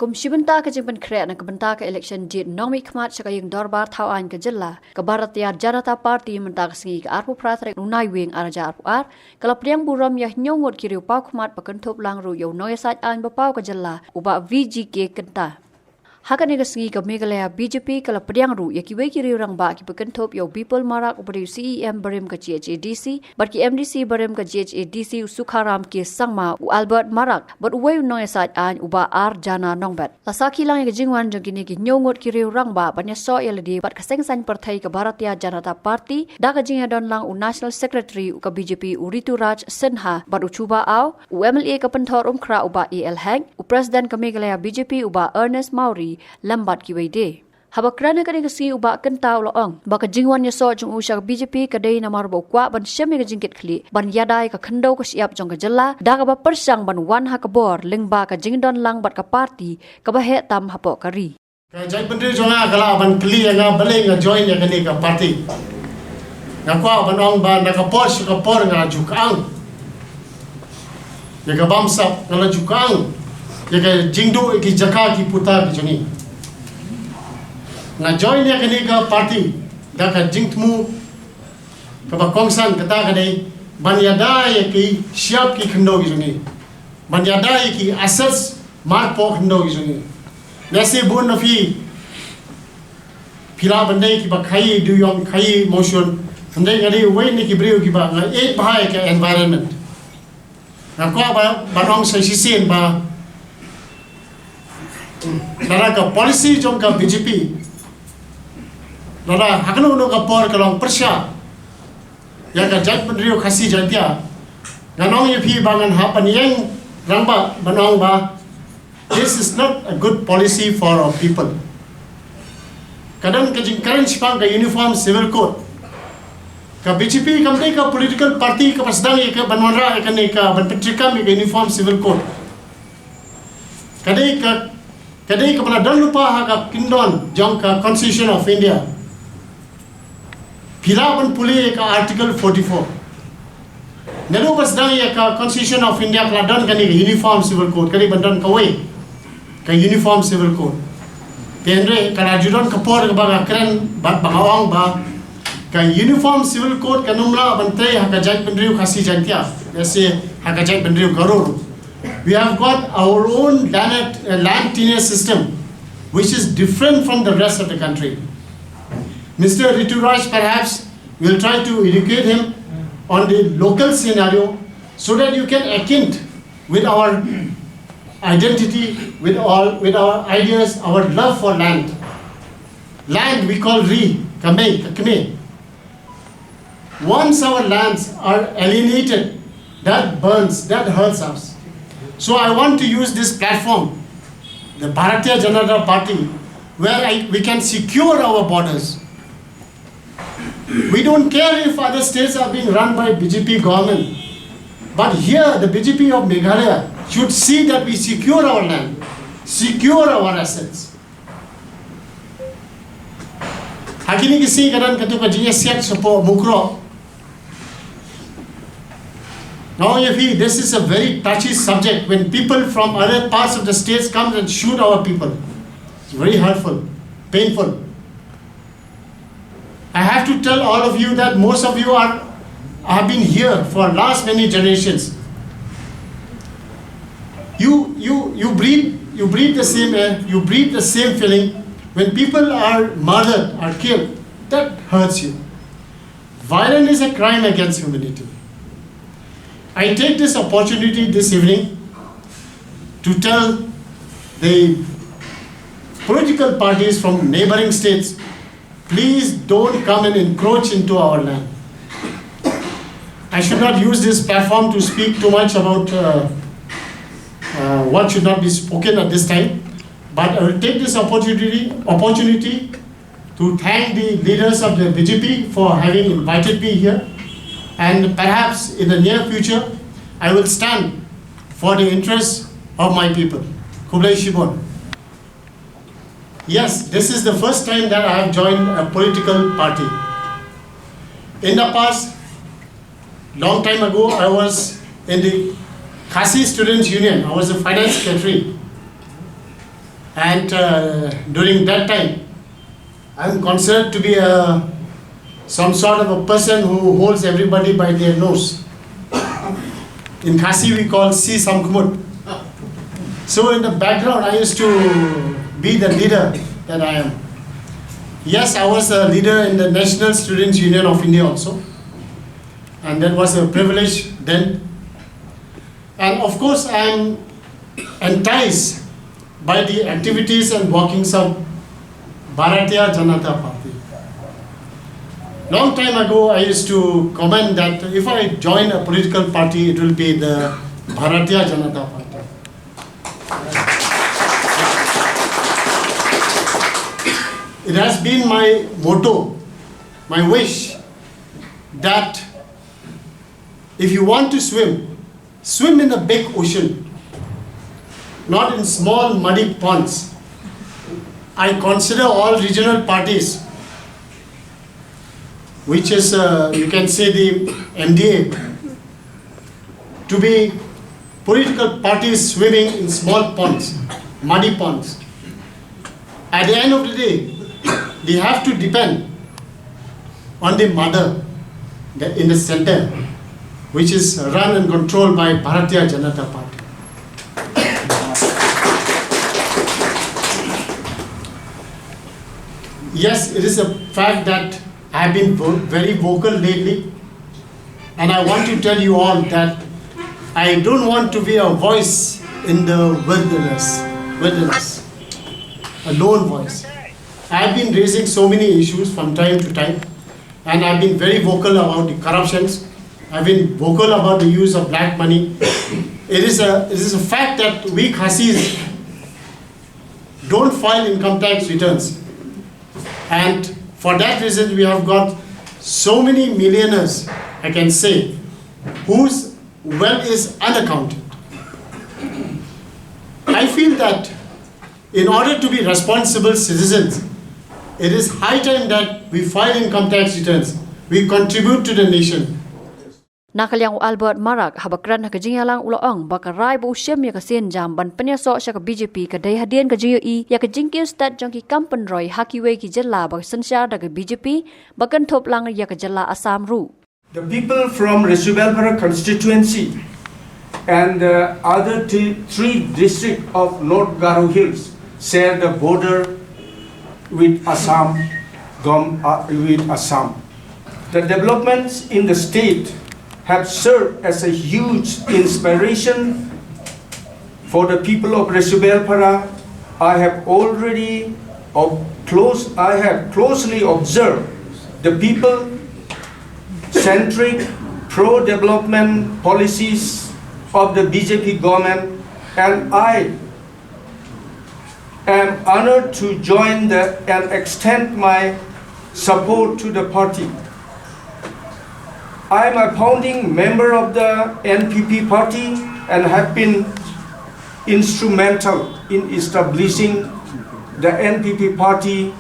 Kum Shibanta Kajimpan Kret and Kabantaka election did Nomi Kmat Shakaying Dorbar Tau An Kajilla, Kabaratiar Janata Party Mantaksi, Arpu Prathak Unai Wing Araja Ar, Kalapriang Buram Yah Nyongwood Kiri Paukumat Pakantop Langru Yo Noyasat An Bapau Kajilla, Uba VGK Kenta. Hakan negasngi ke Meghalaya BJP kalau pediang ru ya kiwai kiri orang ba ki bekentop yo people marak upari CEM berem ke GHADC bar ki MDC berem ke GHADC Sukharam ki sangma u Albert marak but uwai noy sat an uba ar jana nongbat lasaki lang ke jingwan jengkini ki nyongot kiri orang ba banya so yaladi bat kesengsan partai ke Bharatiya Janata Party da ke jingdon lang u National Secretary u ke BJP u Ritu Raj Sinha bat u cuba au u MLA ke pentor umkra uba EL Hang u Presiden ke Meghalaya BJP uba Ernest Mauri lambat ki wede haba krana kani kasi uba kenta uloong baka jingwan yaso jung usha BJP kadai namar bo kwa ban shemi ka jingkit khli ban yadai ka khando ka siap jong ka jalla daga ba persang ban wan ha ka bor lengba ka jingdon lang bat ka party ka ba he tam hapo kari ka jai bandri jonga kala ban kli nga bale nga join ya kani ka party nga kwa ban ong ba na ka por nga jukang ya ka bamsa nga jukang ya ka jingdo ki jaka ki puta ki joni na join ya kani ka party da ka jingtmu ka ba kongsan kata ka dei ban yada ya ki siap ki khndo ki joni ban yada ya ki assets mar po khndo ki joni nasi bun no fi phila bandai ki ba khai du yong khai motion bandai ngari wei ni ki breu ki ba nga e bhai ka environment na ko ba banong sai sin ba nara ka policy jong ka BJP nara hakno no ka por ka long persya ya ka jat pendrio khasi jantia ganong ye phi bangan ha paniang rangba banong ba this is not a good policy for our people kadang ka jingkaran sipang ka uniform civil code ka BJP kam dei ka political party ka pasdang ye ka banwanra ka ne ka ban petrika me ka uniform civil code kadai ka pada dan lupa hak kindon jong ka Constitution of India pila ban puli ka article 44 nero bas dang ya ka Constitution of India kala dan kani uniform civil code kani bandan ka wei ka uniform civil code pendre kala judon ka por ka ba kren bat bangawang ba ka uniform civil code kanumla bantai hak jaj pendriu khasi jantia ese hak jaj pendriu garur. We have got our own land tenure system, which is different from the rest of the country. Mr. Rituraj perhaps will try to educate him on the local scenario so that you can acquaint with our identity, with our ideas, our love for land. Land we call kmih. Once our lands are alienated, that burns, that hurts us. So I want to use this platform, the Bharatiya Janata Party, where we can secure our borders. We don't care if other states are being run by BJP government, but here the BJP of Meghalaya should see that we secure our land, secure our assets. Hakini kisi kadang katuka jngi sopo mukro. Now, this is a very touchy subject when people from other parts of the states come and shoot our people. It's very hurtful, painful. I have to tell all of you that most of you have been here for last many generations. You breathe the same air, you breathe the same feeling. When people are murdered, are killed, that hurts you. Violence is a crime against humanity. I take this opportunity this evening to tell the political parties from neighboring states, please don't come and encroach into our land. I should not use this platform to speak too much about what should not be spoken at this time, but I will take this opportunity to thank the leaders of the BJP for having invited me here. And perhaps in the near future, I will stand for the interests of my people. Kublai Shibon. Yes, this is the first time that I have joined a political party. In the past, long time ago, I was in the Khasi Students Union. I was the finance secretary. And during that time, I am considered to be some sort of a person who holds everybody by their nose. In Khasi we call si samkhmut. So in the background I used to be the leader that I am. Yes, I was a leader in the National Students Union of India also. And that was a privilege then. And of course I am enticed by the activities and workings of Bharatiya Janata Party. Long time ago, I used to comment that if I join a political party, it will be the Bharatiya Janata Party. It has been my motto, my wish, that if you want to swim, swim in the big ocean, not in small muddy ponds. I consider all regional parties, which is, you can say, the MDA, to be political parties swimming in small ponds, muddy ponds. At the end of the day, they have to depend on the mother in the center, which is run and controlled by Bharatiya Janata Party. Yes, it is a fact that I have been very vocal lately, and I want to tell you all that I don't want to be a voice in the wilderness, a lone voice. I have been raising so many issues from time to time, and I have been very vocal about the corruptions. I have been vocal about the use of black money. It is a fact that we Khasis don't file income tax returns. And for that reason, we have got so many millionaires, I can say, whose wealth is unaccounted. I feel that in order to be responsible citizens, it is high time that we file income tax returns. We contribute to the nation. Nakaliang Albert Marak habakran ka jingalang uloong bakarai bu syem ya kasin jam ban penyaso sya ka BJP ka dai hadian ka jngi ya ka jingkiu stat jong ki kampan roi hakiwe ki jella ba sansya da ka BJP bakan thop lang ya ka jella Assam ru. The people from Resubelpara constituency and the other three districts of North Garo Hills share the border with Assam. The developments in the state have served as a huge inspiration for the people of Resubelpara. I have closely observed the people-centric pro-development policies of the BJP government, and I am honored to join and extend my support to the party. I am a founding member of the NPP party and have been instrumental in establishing the NPP party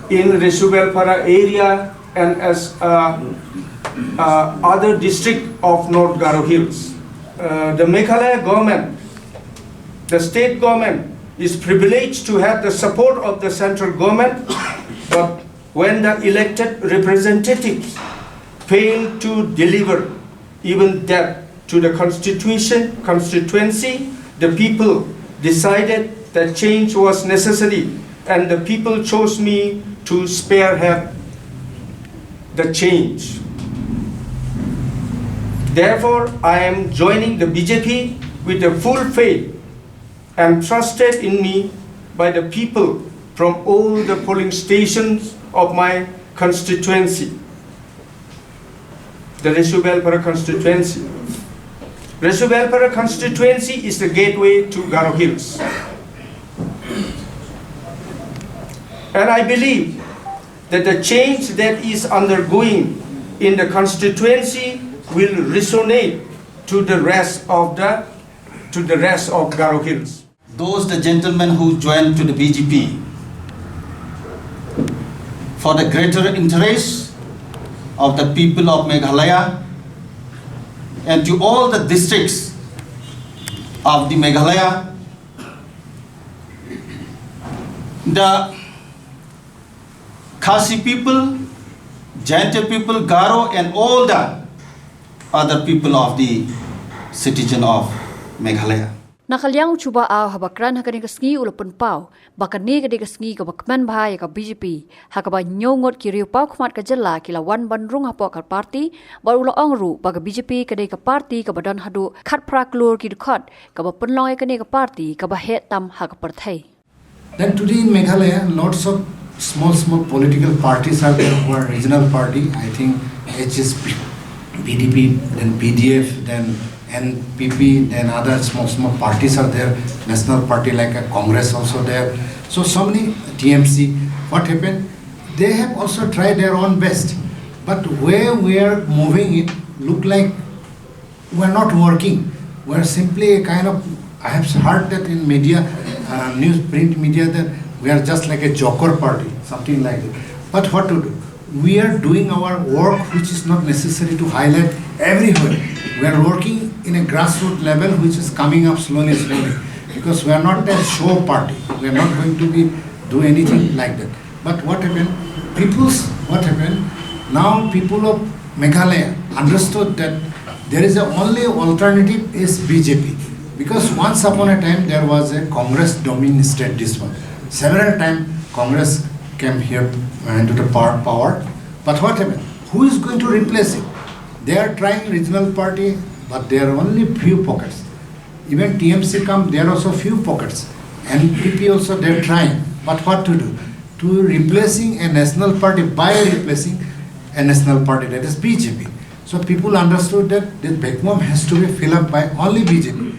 in Resubelpara area and as other district of North Garo Hills. The Meghalaya government, the state government, is privileged to have the support of the central government, but when the elected representatives fail to deliver even that to the constituency, the people decided that change was necessary, and the people chose me to spearhead the change. Therefore, I am joining the BJP with the full faith and trusted in me by the people from all the polling stations of my constituency, the Resubelpara constituency. Resubelpara constituency is the gateway to Garo Hills. And I believe that the change that is undergoing in the constituency will resonate to the rest of Garo Hills. Those the gentlemen who joined to the BJP for the greater interest of the people of Meghalaya and to all the districts of the Meghalaya, The Khasi people, Jaintia people, Garo, and all the other people of the citizen of Meghalaya. Nakaliang chuba aw habakran hakani kasngi ulapun pau bakani kadi kasngi ka bakman bhai ka BJP hakaba nyongot Kyrwoh pau khmat ka jalla kila wan bandrung hapo ka party baru la ongru baga BJP kadi ka party ka badan hadu khat praklur ki khot ka ba punlong kani ka party ka ba het tam hak parthai. Then today in Meghalaya, lots of small political parties are there who are regional party. I think HSP, PDP, then PDF, then NPP, then other small parties are there. National party like a Congress also there. So many TMC. What happened? They have also tried their own best. But where we are moving it, look like we are not working. We are simply a kind of, I have heard that in media, news, print media, that we are just like a joker party, something like that. But what to do? We are doing our work which is not necessary to highlight everywhere. We are working in a grassroots level which is coming up slowly, because we are not a show party. We are not going to do anything like that. But what happened? Now people of Meghalaya understood that there is a only alternative is BJP. Because once upon a time there was a Congress dominated state, this one. Several times Congress came here into the power. But what happened? Who is going to replace it? They are trying regional party, but there are only few pockets. Even TMC come, there are also few pockets. And PP also they are trying. But what to do? To replacing a national party by replacing a national party, that is BJP. So people understood that this vacuum has to be filled up by only BJP.